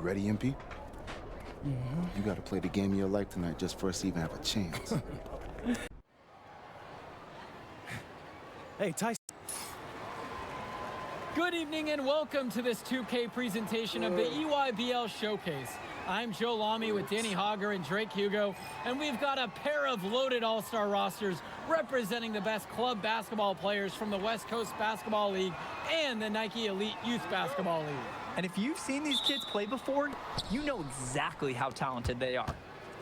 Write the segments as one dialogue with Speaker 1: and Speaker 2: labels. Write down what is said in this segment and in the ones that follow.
Speaker 1: ready, MP? You gotta play the game of your life tonight just for us to even have a chance.
Speaker 2: Hey, Tyson.
Speaker 3: Good evening and welcome to this 2K presentation of the EYBL Showcase. I'm Joe Lamy with Danny Hogger and Drake Hugo, and we've got a pair of loaded all-star rosters representing the best club basketball players from the West Coast Basketball League and the Nike Elite Youth Basketball League.
Speaker 4: And if you've seen these kids play before, you know exactly how talented they are.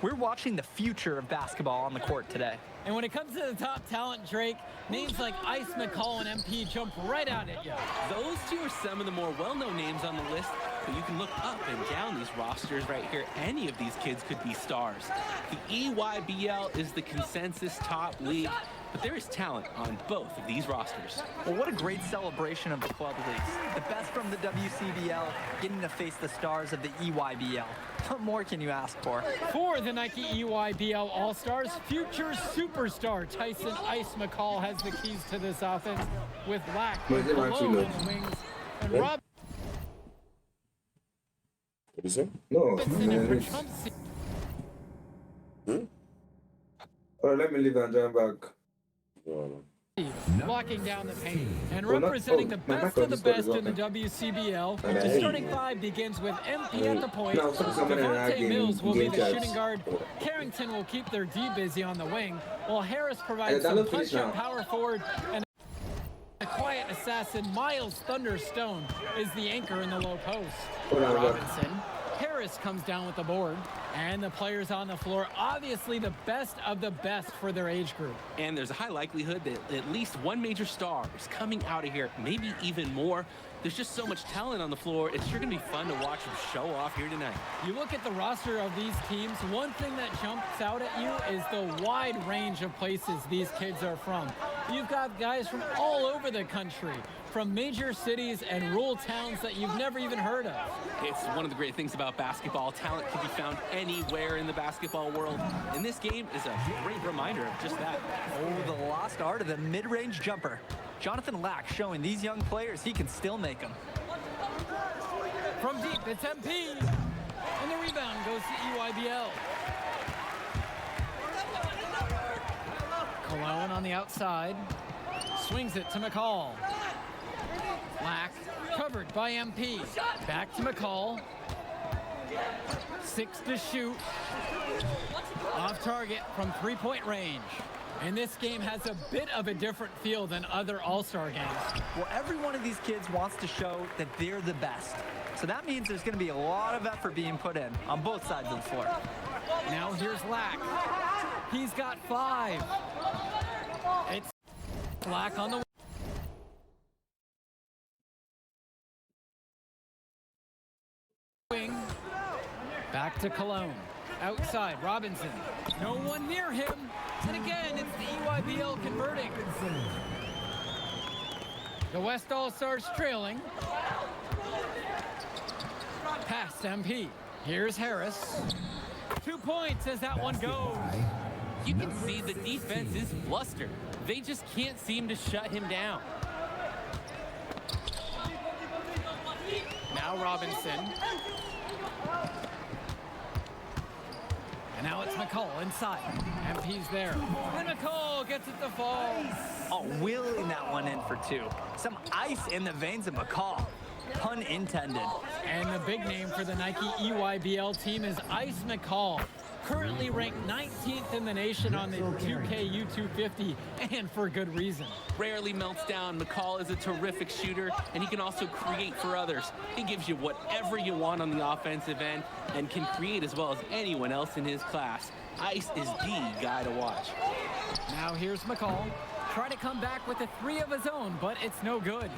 Speaker 4: We're watching the future of basketball on the court today.
Speaker 3: And when it comes to the top talent, Drake, names like Ice McCall and MP jump right out at you.
Speaker 5: Those two are some of the more well-known names on the list, but you can look up and down these rosters right here. Any of these kids could be stars. The EYBL is the consensus top league, but there is talent on both of these rosters.
Speaker 4: Well, what a great celebration of the club leagues. The best from the WCBL getting to face the stars of the EYBL. What more can you ask for?
Speaker 3: For the Nike EYBL All-Stars, future superstar Tyson Ice McCall has the keys to this offense with Lack and Cologne on the wings and Rob.
Speaker 6: What is it? No.
Speaker 7: Alright, let me leave and join back.
Speaker 3: Blocking down the paint and representing the best of the best in the WCBL. The starting five begins with MP at the point. Devontae Mills will be the shooting guard. Carrington will keep their D busy on the wing, while Harris provides some punch-up power forward. And the quiet assassin Miles Thunderstone is the anchor in the low post. Robinson. Harris comes down with the board, and the players on the floor, obviously the best of the best for their age group.
Speaker 5: And there's a high likelihood that at least one major star is coming out of here, maybe even more. There's just so much talent on the floor. It's sure going to be fun to watch them show off here tonight.
Speaker 3: You look at the roster of these teams, one thing that jumps out at you is the wide range of places these kids are from. You've got guys from all over the country, from major cities and rural towns that you've never even heard of.
Speaker 5: It's one of the great things about basketball. Talent can be found anywhere in the basketball world, and this game is a great reminder of just that.
Speaker 4: Oh, the lost art of the mid-range jumper. Jonathan Lack showing these young players he can still make them.
Speaker 3: From deep, it's MP, and the rebound goes to EYBL. Cologne on the outside, swings it to McCall. Lack, covered by MP. Back to McCall. 6 to shoot. Off target from three-point range. And this game has a bit of a different feel than other All-Star games.
Speaker 4: Well, every one of these kids wants to show that they're the best. So that means there's going to be a lot of effort being put in on both sides of the floor.
Speaker 3: Now here's Lack. He's got 5. It's Lack on the wing. Back to Cologne. Outside, Robinson. No one near him. And again, it's the EYBL converting. The West All-Stars trailing. Past MP. Here's Harris. 2 points as that one goes.
Speaker 5: You can see the defense is flustered. They just can't seem to shut him down.
Speaker 3: Now Robinson. And now it's McCall inside. MP's there. And McCall gets it to fall.
Speaker 4: Oh, wheeling that one in for 2. Some ice in the veins of McCall. Pun intended.
Speaker 3: And the big name for the Nike EYBL team is Ice McCall. Currently ranked 19th in the nation on the 2K U250, and for good reason.
Speaker 5: Rarely melts down. McCall is a terrific shooter, and he can also create for others. He gives you whatever you want on the offensive end and can create as well as anyone else in his class. Ice is the guy to watch.
Speaker 3: Now here's McCall. Try to come back with a 3 of his own, but it's no good.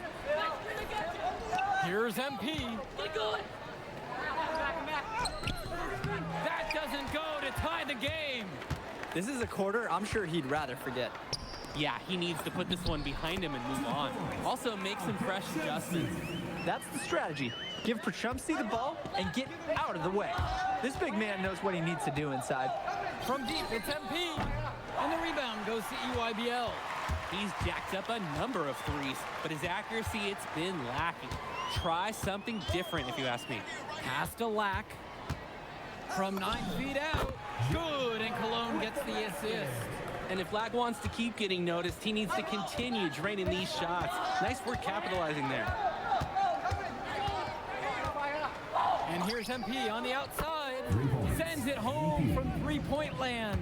Speaker 3: Here's MP. That doesn't go to tie the game.
Speaker 4: This is a quarter I'm sure he'd rather forget.
Speaker 5: Yeah, he needs to put this one behind him and move on. Also, make some fresh adjustments.
Speaker 4: That's the strategy. Give Prachumsky the ball and get out of the way. This big man knows what he needs to do inside.
Speaker 3: From deep, it's MP. And the rebound goes to EYBL.
Speaker 5: He's jacked up a number of threes, but his accuracy, it's been lacking. Try something different, if you ask me.
Speaker 3: Pass to Lack. From 9 feet out. Good, and Cologne gets the assist.
Speaker 5: And if Lack wants to keep getting noticed, he needs to continue draining these shots. Nice work capitalizing there.
Speaker 3: And here's MP on the outside. Sends it home from three-point land.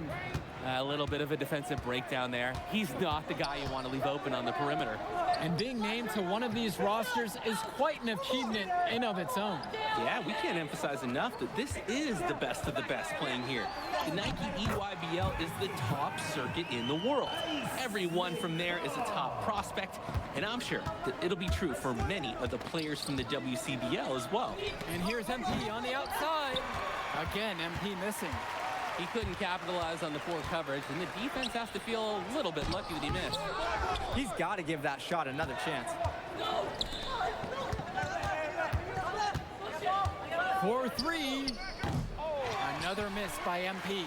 Speaker 5: A little bit of a defensive breakdown there. He's not the guy you want to leave open on the perimeter.
Speaker 3: And being named to one of these rosters is quite an achievement in of its own.
Speaker 5: Yeah, we can't emphasize enough that this is the best of the best playing here. The Nike EYBL is the top circuit in the world. Everyone from there is a top prospect, and I'm sure that it'll be true for many of the players from the WCBL as well.
Speaker 3: And here's MP on the outside. Again, MP missing.
Speaker 5: He couldn't capitalize on the poor coverage, and the defense has to feel a little bit lucky that he missed.
Speaker 4: He's got to give that shot another chance.
Speaker 3: 4-3. Another miss by MP.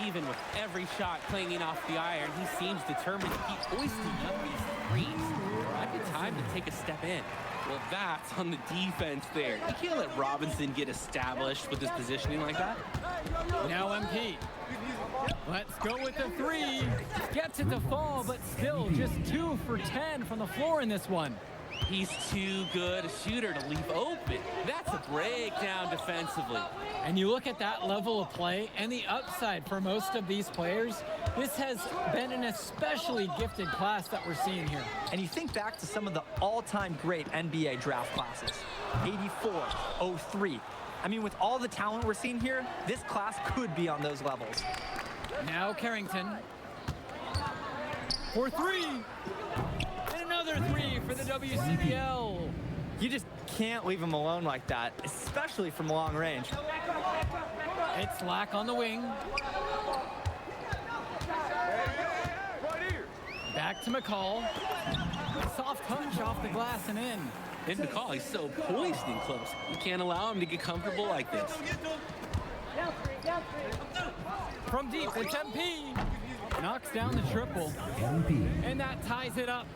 Speaker 5: Even with every shot clanging off the iron, he seems determined to keep hoisting up these threes. Might be time to take a step in. Well, that's on the defense there. You can't let Robinson get established with his positioning like that.
Speaker 3: Now MP. Let's go with the three. Gets it to fall, but still just 2 for 10 from the floor in this one.
Speaker 5: He's too good a shooter to leave open. That's a breakdown defensively.
Speaker 3: And you look at that level of play and the upside for most of these players, this has been an especially gifted class that we're seeing here.
Speaker 4: And you think back to some of the all-time great NBA draft classes. 84, 03. I mean, with all the talent we're seeing here, this class could be on those levels.
Speaker 3: Now Carrington. For 3. And another 3 for the WCBL.
Speaker 4: You just can't leave him alone like that, especially from long range.
Speaker 3: It's Lack on the wing. Back to McCall. Soft touch off the glass and in.
Speaker 5: And McCall, he's so poised and close. You can't allow him to get comfortable like this.
Speaker 3: From deep, it's MP. Knocks down the triple. And that ties it up.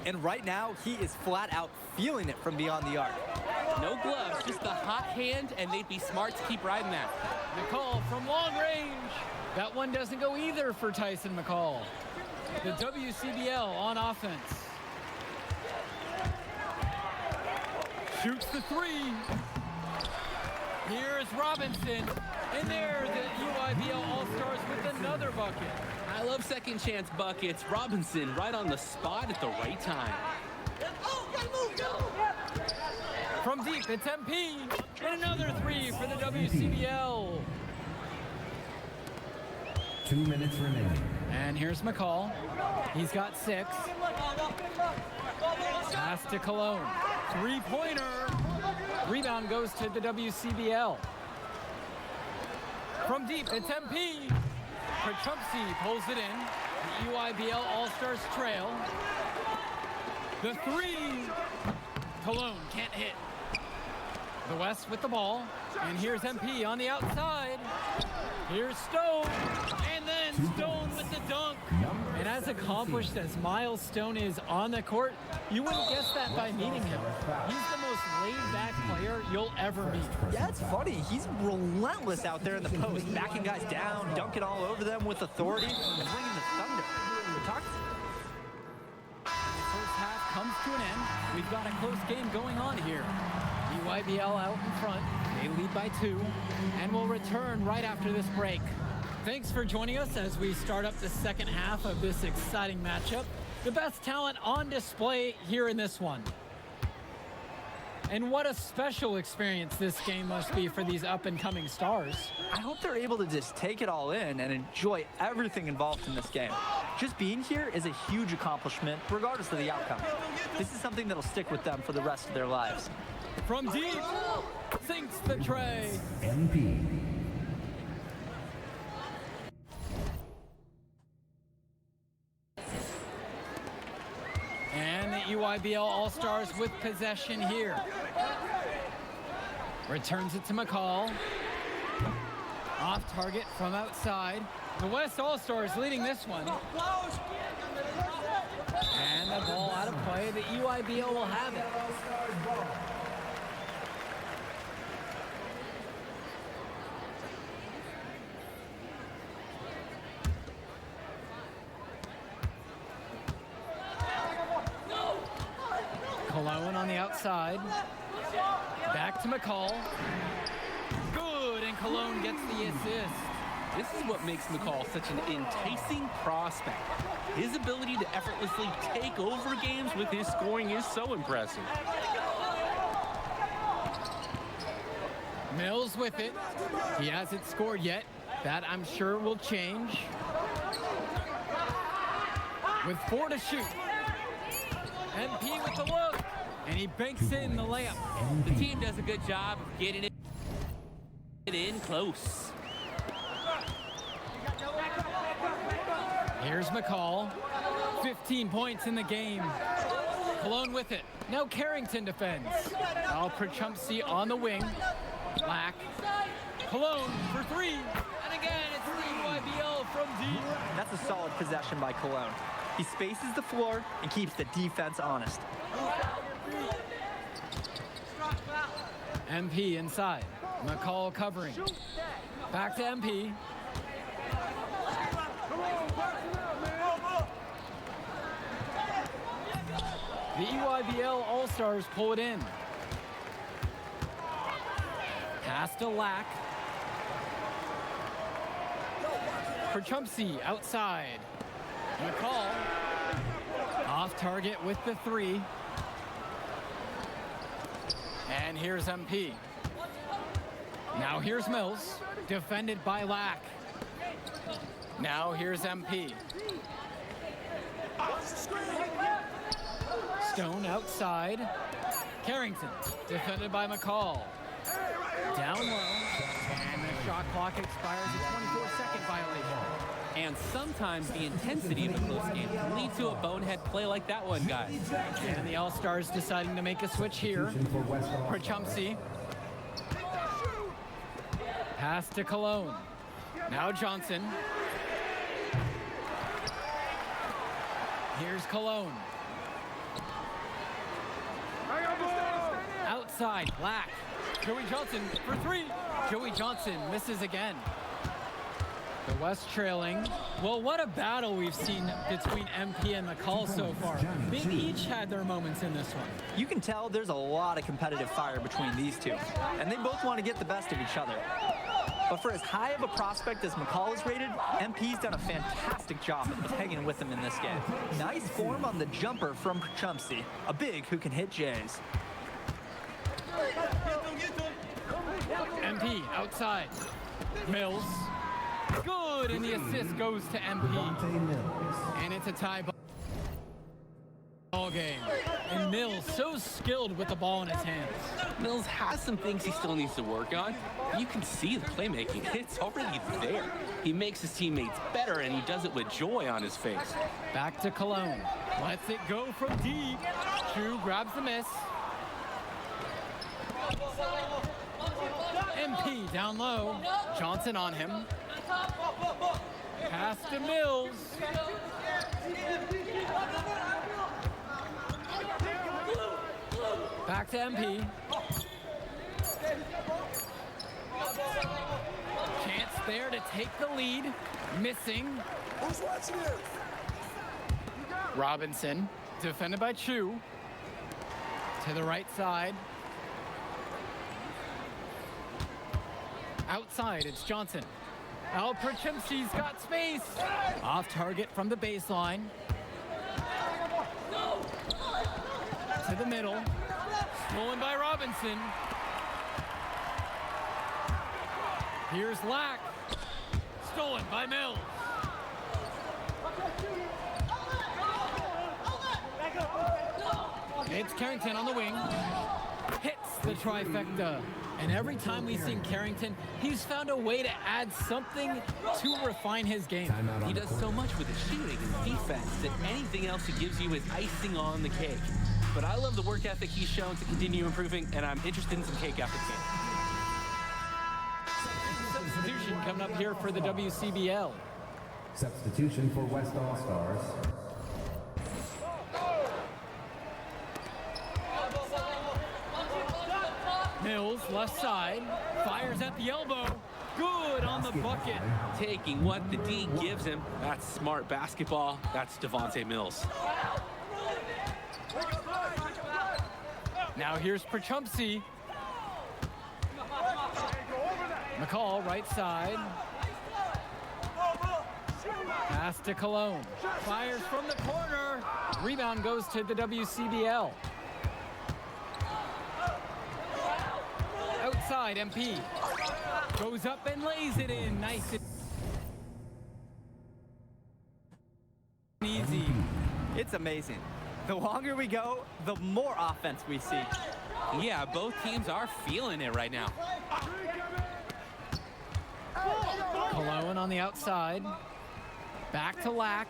Speaker 4: And right now, he is flat out feeling it from beyond the arc.
Speaker 5: No gloves, just a hot hand, and they'd be smart to keep riding that.
Speaker 3: McCall from long range. That one doesn't go either for Tyson McCall. The WCBL on offense. Shoots the 3. Here's Robinson. And there, the EYBL All-Stars with another bucket.
Speaker 5: I love second chance buckets. Robinson right on the spot at the right time.
Speaker 3: From deep, it's MP. And another 3 for the WCBL.
Speaker 8: 2 minutes remaining.
Speaker 3: And here's McCall. He's got 6. Pass to Cologne. 3-pointer. Rebound goes to the WCBL. From deep, it's MP. Petrumpsky pulls it in. The EYBL All-Stars trail. The 3. Cologne can't hit. The West with the ball. And here's MP on the outside. Here's Stone. And then Stone with the dunk. And as accomplished as Miles Stone is on the court, you wouldn't guess that by meeting him. He's the most laid-back player you'll ever meet.
Speaker 4: Yeah, it's funny. He's relentless out there in the post, backing guys down, dunking all over them with authority, and bringing the thunder.
Speaker 3: The first half comes to an end. We've got a close game going on here. EYBL out in front. They lead by 2, and we'll return right after this break. Thanks for joining us as we start up the second half of this exciting matchup. The best talent on display here in this one. And what a special experience this game must be for these up-and-coming stars.
Speaker 4: I hope they're able to just take it all in and enjoy everything involved in this game. Just being here is a huge accomplishment, regardless of the outcome. This is something that'll stick with them for the rest of their lives.
Speaker 3: From deep, sinks the tray.
Speaker 8: MP.
Speaker 3: And the EYBL All-Stars with possession here. Returns it to McCall. Off target from outside. The West All-Stars leading this one. And the ball out of play. The EYBL will have it. outside. Back to McCall. Good, and Cologne gets the assist.
Speaker 5: This is what makes McCall such an enticing prospect. His ability to effortlessly take over games with his scoring is so impressive.
Speaker 3: Mills with it. He hasn't scored yet. That, I'm sure, will change. With 4 to shoot. MP with the look. And he banks in the layup.
Speaker 5: The team does a good job of getting it in close.
Speaker 3: Here's McCall. 15 points in the game. Cologne with it. Now Carrington defends. Al Prachumsky on the wing. Black. Cologne for 3. And again, it's the EYBL from deep.
Speaker 4: That's a solid possession by Cologne. He spaces the floor and keeps the defense honest.
Speaker 3: MP inside. McCall covering. Back to MP. The EYBL All-Stars pull it in. Pass to Lack. Prachumsky outside. McCall off target with the 3. And here's MP. Now here's Mills, defended by Lack. Now here's MP. Stone outside. Carrington, defended by McCall. Down low, and the shot clock expires at 24-second violation.
Speaker 5: And sometimes the intensity of a close game can lead to a bonehead play like that one, guys.
Speaker 3: And the All-Stars deciding to make a switch here. Prachumsky. Pass to Cologne. Now Johnson. Here's Cologne. Outside, Black. Joey Johnson for 3. Joey Johnson misses again. The West trailing. Well, what a battle we've seen between MP and McCall so far. They've each had their moments in this one.
Speaker 4: You can tell there's a lot of competitive fire between these two, and they both want to get the best of each other. But for as high of a prospect as McCall is rated, MP's done a fantastic job of hanging with him in this game. Nice form on the jumper from Prachumsky, a big who can hit Jays.
Speaker 3: MP outside. Mills. Good, and the assist goes to MP. And it's a tie ball game. And Mills so skilled with the ball in his hands.
Speaker 5: Mills has some things he still needs to work on. You can see the playmaking. It's already there. He makes his teammates better, and he does it with joy on his face.
Speaker 3: Back to Cologne. Lets it go from deep. Chu grabs the miss. MP down low. Johnson on him. Pass to Mills. Back to MP. Chance there to take the lead. Missing.
Speaker 9: Who's watching this?
Speaker 3: Robinson, defended by Chu. To the right side. Outside, it's Johnson. Al Prachumsky's got space. Off target from the baseline. To the middle. Stolen by Robinson. Here's Lack. Stolen by Mills. It's Carrington on the wing. Hits the trifecta. And every time we've seen Carrington, he's found a way to add something to refine his game.
Speaker 5: He does so much with his shooting and defense that anything else he gives you is icing on the cake. But I love the work ethic he's shown to continue improving, and I'm interested in some cake after the game.
Speaker 3: Substitution coming up here for the WCBL.
Speaker 8: Substitution for West All-Stars.
Speaker 3: Mills, left side, fires at the elbow. Good on the bucket.
Speaker 5: Taking what the D gives him. That's smart basketball. That's Devontae Mills.
Speaker 3: Now here's Prachumpsy. McCall, right side. Pass to Cologne. Fires from the corner. Rebound goes to the WCBL. Outside, MP. Goes up and lays it in. Nice and easy.
Speaker 4: It's amazing. The longer we go, the more offense we see.
Speaker 5: Yeah, both teams are feeling it right now.
Speaker 3: Cologne on the outside. Back to Lack.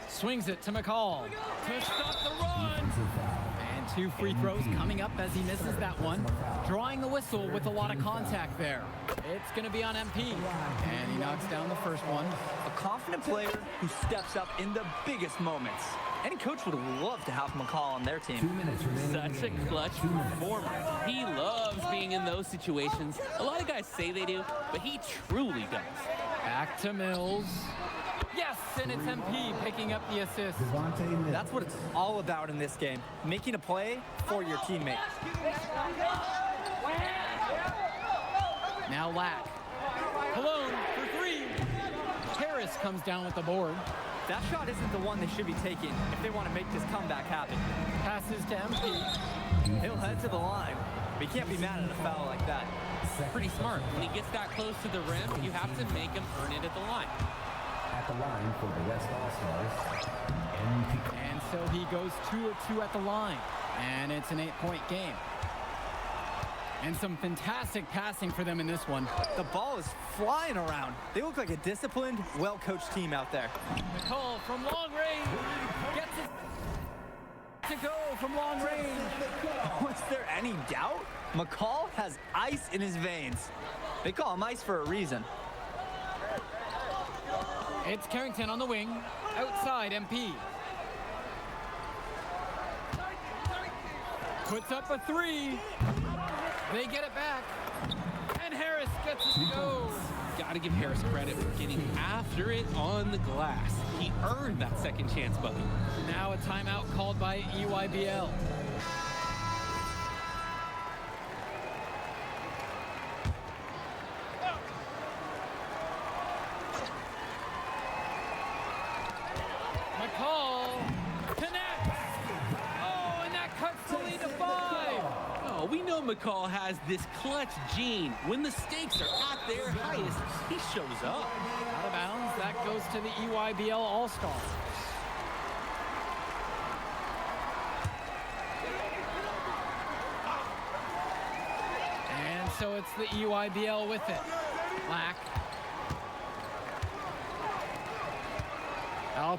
Speaker 3: Swings it to McCall. To stop the run. And 2 free throws coming up as he misses that one. Drawing the whistle with a lot of contact there. It's going to be on MP. And he knocks down the first one.
Speaker 4: A confident player who steps up in the biggest moments. Any coach would love to have McCall on their team.
Speaker 8: 2 minutes remaining.
Speaker 5: Such a clutch performer. He loves being in those situations. A lot of guys say they do, but he truly does.
Speaker 3: Back to Mills. Yes, and it's MP picking up the assist.
Speaker 4: That's what it's all about in this game. Making a play for your teammate.
Speaker 3: Now Lack. Cologne for 3. Harris comes down with the board.
Speaker 4: That shot isn't the one they should be taking if they want to make this comeback happen.
Speaker 3: Passes to MP.
Speaker 4: He'll head to the line, but you can't be mad at a foul like that.
Speaker 5: Pretty smart. When he gets that close to the rim, you have to make him earn it at the line.
Speaker 8: At the line for the West All-Stars, MP.
Speaker 3: And so he goes 2 of 2 at the line. And it's an 8-point game. And some fantastic passing for them in this one.
Speaker 4: The ball is flying around. They look like a disciplined, well-coached team out there.
Speaker 3: McCall from long range. Gets it to go from long range.
Speaker 4: Was there any doubt? McCall has ice in his veins. They call him ice for a reason.
Speaker 3: It's Carrington on the wing. Outside, MP. Puts up a 3. They get it back. And Harris gets it to go.
Speaker 5: Gotta give Harris credit for getting after it on the glass. He earned that second chance bucket.
Speaker 3: Now a timeout called by EYBL. McCall connects. Oh, and that cuts the lead to 5.
Speaker 5: Oh, we know McCall has this clutch gene. When the stakes are at their highest, he shows up.
Speaker 3: Out of bounds, that goes to the EYBL All-Stars. And so it's the EYBL with it. Lack.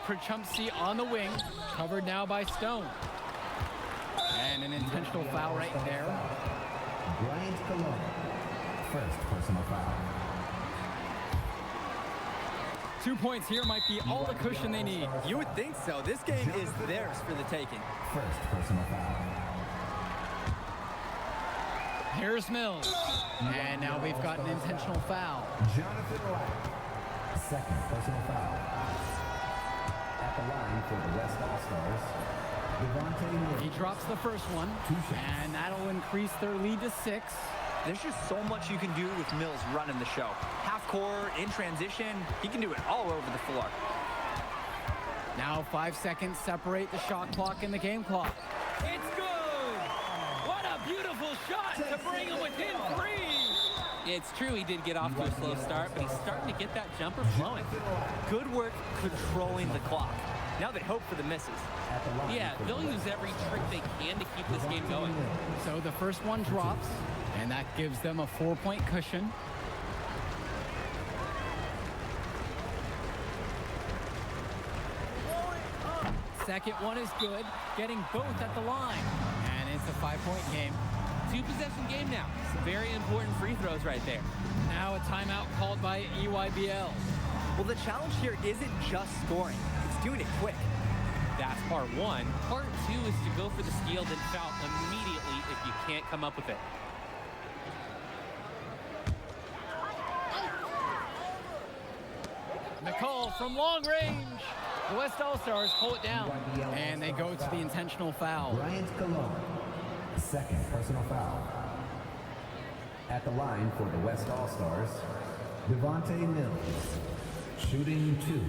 Speaker 3: Prachumpsy on the wing, covered now by Stone. And an intentional foul right there.
Speaker 8: Bryant Cologne, first personal foul.
Speaker 3: 2 points here might be all the cushion they need.
Speaker 4: You would think so. This game is theirs for the taking.
Speaker 8: First personal foul.
Speaker 3: Here's Mills. And now we've got an intentional foul.
Speaker 8: Jonathan Lack, second personal foul. At the line for the West All-Stars,
Speaker 3: He drops the first one, and that'll increase their lead to 6.
Speaker 4: There's just so much you can do with Mills running the show. Half court, in transition, he can do it all over the floor.
Speaker 3: Now 5 seconds separate the shot clock and the game clock. It's good! What a beautiful shot to bring him within 3!
Speaker 5: It's true he did get off to a slow start, but he's starting to get that jumper flowing.
Speaker 4: Good work controlling the clock. Now they hope for the misses.
Speaker 5: Yeah, they'll use every trick they can to keep this game going.
Speaker 3: So the first one drops, and that gives them a 4-point cushion. Second one is good, getting both at the line. And it's a 5-point game.
Speaker 5: 2-possession game now. Some very important free throws right there.
Speaker 3: Now a timeout called by EYBL.
Speaker 4: Well, the challenge here isn't just scoring. It's doing it quick.
Speaker 5: That's part 1. Part 2 is to go for the steal, then foul immediately if you can't come up with it.
Speaker 3: McCall from long range. The West All-Stars pull it down, and they go to the intentional foul.
Speaker 8: Bryant Cologne, Second personal foul. At the line for the West Allstars, Devontae Mills, shooting 2.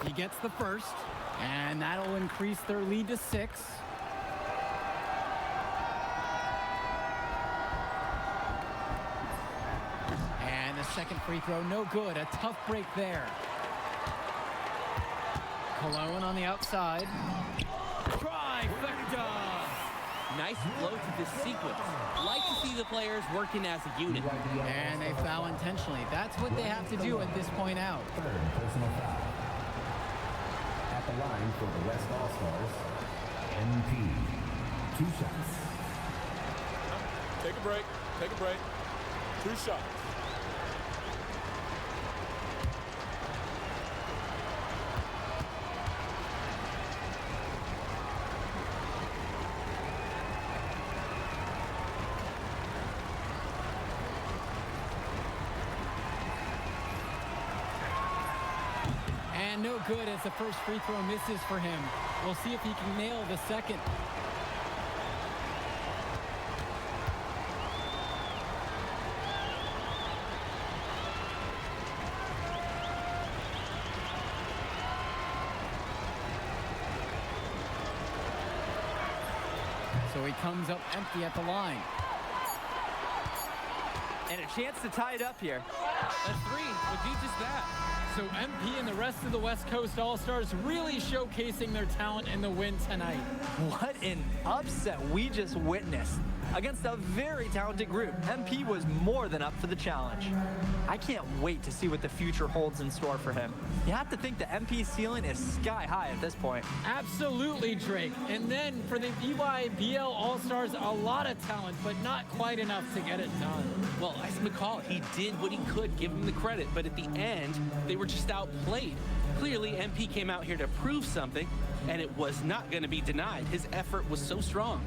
Speaker 3: He gets the first, and that'll increase their lead to 6. And the second free throw, no good. A tough break there. Cologne on the outside. Trifecta!
Speaker 5: Nice flow to this sequence. Like to see the players working as a unit.
Speaker 3: And they foul intentionally. That's what they have to do at this point out.
Speaker 8: Third personal foul. At the line for the West Allstars, MP. 2 shots.
Speaker 2: Take a break. Take a break. 2 shots.
Speaker 3: And no good as the first free throw misses for him. We'll see if he can nail the second. So he comes up empty at the line.
Speaker 4: And a chance to tie it up here.
Speaker 5: A 3 would be just that.
Speaker 3: So MP and the rest of the West Coast All-Stars really showcasing their talent in the win tonight.
Speaker 4: What an upset we just witnessed. Against a very talented group, MP was more than up for the challenge. I can't wait to see what the future holds in store for him. You have to think the MP's ceiling is sky high at this point.
Speaker 3: Absolutely, Drake. And then for the EYBL All-Stars, a lot of talent, but not quite enough to get it done.
Speaker 5: Well, Ice McCall, he did what he could, give him the credit, but at the end, they were just outplayed. Clearly, MP came out here to prove something, and it was not going to be denied. His effort was so strong.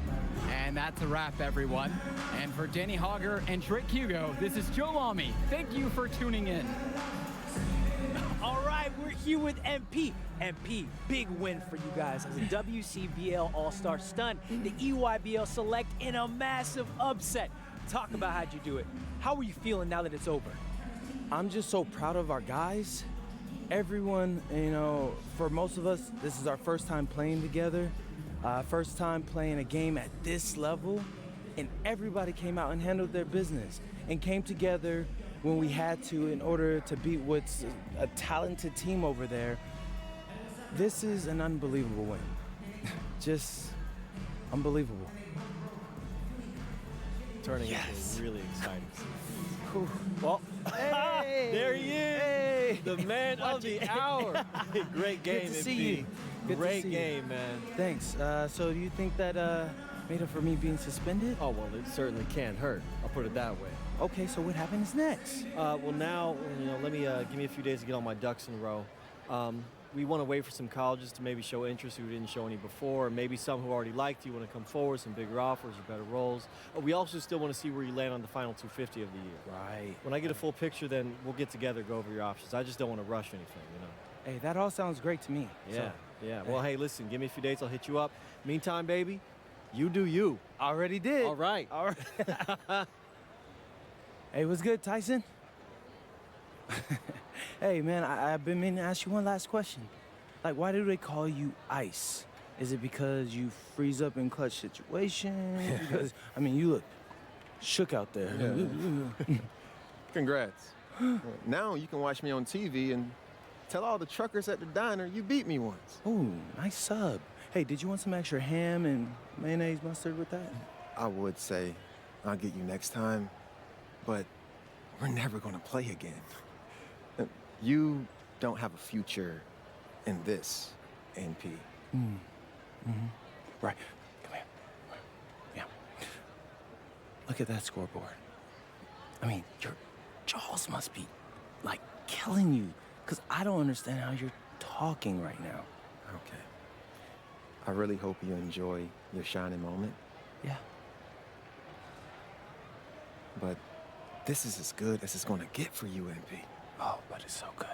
Speaker 3: And that's a wrap, everyone. And for Danny Hogger and Drake Hugo, this is Joe Lamy. Thank you for tuning in.
Speaker 2: All right, we're here with MP. MP, big win for you guys as a WCBL All-Star stun. The EYBL Select in a massive upset. Talk about how'd you do it. How are you feeling now that it's over?
Speaker 9: I'm just so proud of our guys. Everyone, you know, for most of us, this is our first time playing together. First time playing a game at this level, and everybody came out and handled their business and came together when we had to in order to beat what's a talented team over there. This is an unbelievable win. Just unbelievable.
Speaker 2: Turning
Speaker 9: Yes.
Speaker 2: into really exciting.
Speaker 9: Whew.
Speaker 2: Well,
Speaker 9: Hey!
Speaker 2: there he is,
Speaker 9: Hey!
Speaker 2: the man of the hour. Great game,
Speaker 9: Good to see
Speaker 2: MP.
Speaker 9: you. Good to
Speaker 2: Great
Speaker 9: see you.
Speaker 2: game, man.
Speaker 9: Thanks. So do you think that made up for me being suspended?
Speaker 2: Oh, well, it certainly can't hurt. I'll put it that way.
Speaker 9: Okay, so what happens next?
Speaker 2: Well, now, you know, give me a few days to get all my ducks in a row. We want to wait for some colleges to maybe show interest who didn't show any before, or maybe some who already liked you want to come forward, some bigger offers or better roles. We also still want to see where you land on the final 250 of the year.
Speaker 9: Right.
Speaker 2: When I get a full picture, then we'll get together, go over your options. I just don't want to rush anything, you know.
Speaker 9: Hey, that all sounds great to me.
Speaker 2: Yeah, yeah. Well, hey, listen, give me a few dates, I'll hit you up. Meantime, baby, you do you.
Speaker 9: Already did.
Speaker 2: All right.
Speaker 9: All right. Hey, what's good, Tyson? Hey, man, I've been meaning to ask you one last question. Like, why do they call you Ice? Is it because you freeze up in clutch situations? Because, I mean, you look shook out there.
Speaker 10: Yeah. Congrats. Now you can watch me on TV and tell all the truckers at the diner you beat me once.
Speaker 9: Ooh, nice sub. Hey, did you want some extra ham and mayonnaise mustard with that?
Speaker 10: I would say I'll get you next time, but we're never gonna play again. You don't have a future in this, NP.
Speaker 9: Right. Come here. Yeah. Look at that scoreboard. I mean, your jaws must be, like, killing you, because I don't understand how you're talking right now.
Speaker 10: Okay. I really hope you enjoy your shining moment,
Speaker 9: Yeah.
Speaker 10: but this is as good as it's gonna get for you, NP.
Speaker 9: Oh, but it's so good.